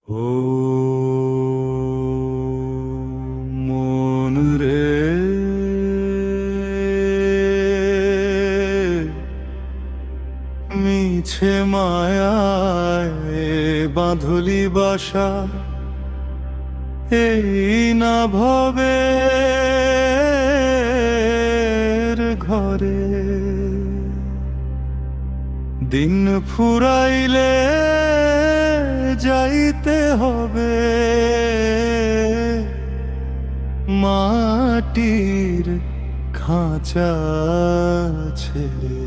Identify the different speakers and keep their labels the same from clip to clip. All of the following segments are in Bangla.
Speaker 1: ও মন রে, মিছে মায়ায় বাঁধলি বাসা, এই না ভবের ঘরে। দিন ফুরাইলে যাইতে হবে মাটির খাঁচা ছেড়ে।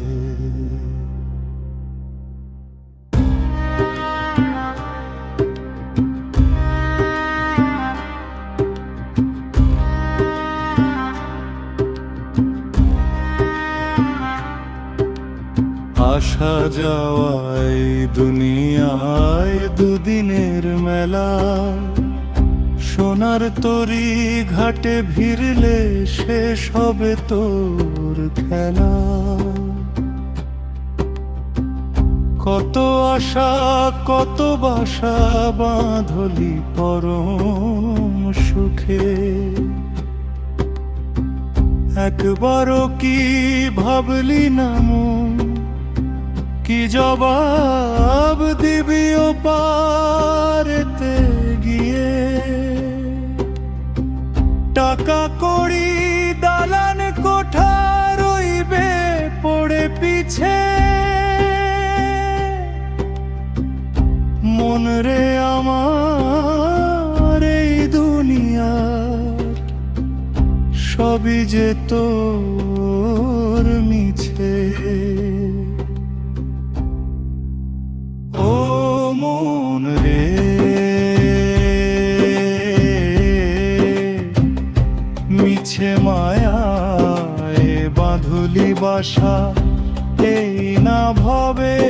Speaker 1: আসা যাওয়াই দুনিয়ায় দুদিনের মেলা, সোনার তরী ঘাটে ভিড়লে শেষ হবে তোর খেলা। কত আশা কত বাসা বাঁধলি পরম সুখে, একবারও কি ভাবলি না মন, কি জবাব দিবি ও পারেতে গিয়ে। টাকা কড়ি দালান কোঠা রইবে পড়ে পিছে, মন রে আমার এই দুনিয়া সবই যে তোর মিছে। ও মন রে, মিছে মায়ায় বাঁধলি বাসা, এই না ভবের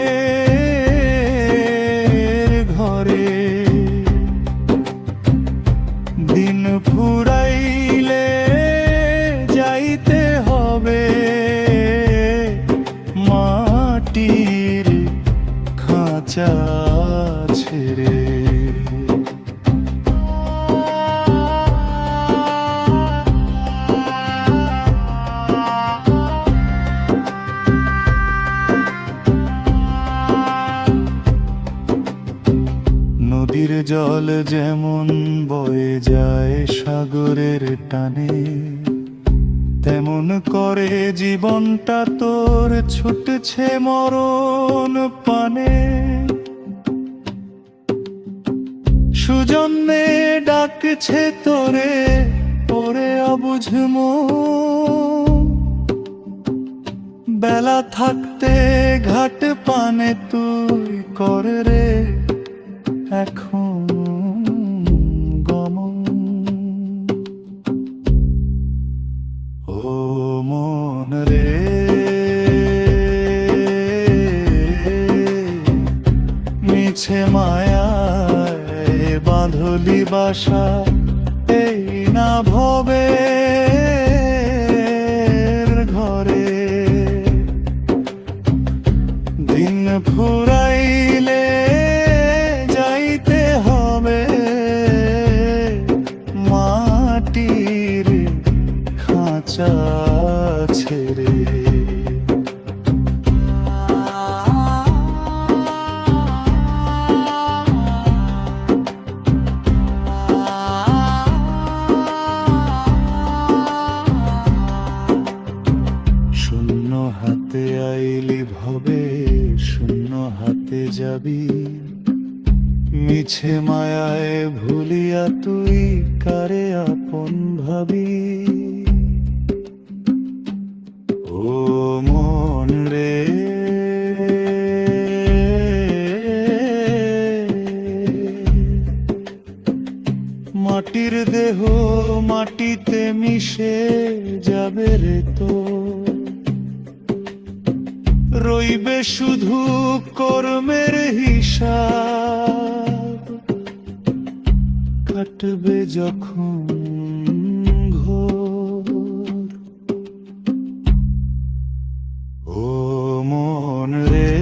Speaker 1: ঘরে। দিন ফুরাইলে যাইতে হবে মাটির খাঁচা ছেড়ে। নদীর জল যেমন বয়ে যায় সাগরের টানে, তেমন করে জীবনটা তোর ছুটছে মরণ পানে। সুজন্যে ডাকছে তোরে ওরে অবুঝ মন, বেলা থাকতে ঘাট পানে তুই কর রে এখন গমন। ও মন রে, মিছে মায়ায় বাঁধলি বাসা, এই না ভবের ঘরে। দিন ফুরাইলে যাইতে হবে মাটির খাঁচা ছেড়ে। শূন্য হাতে আইলি ভবে, শূন্য হাতে যাবি। মিছে মায়ায় ভুলিয়া তুই কারে আপন ভাবি। ও মন রে, মাটির দেহ মাটিতে মিশে যাবে রে তো, রইবে শুধু কর্মের হিসাব। কাটবে যখন ঘোর, ও মন রে,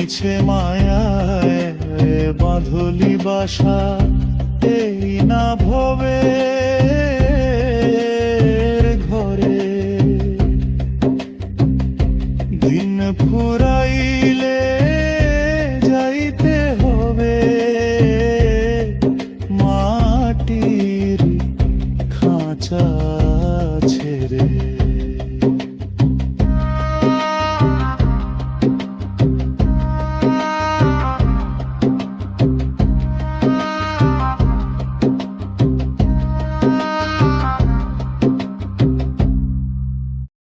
Speaker 1: মিছে মায়ায় বাঁধলি বাসা, এই না ভবে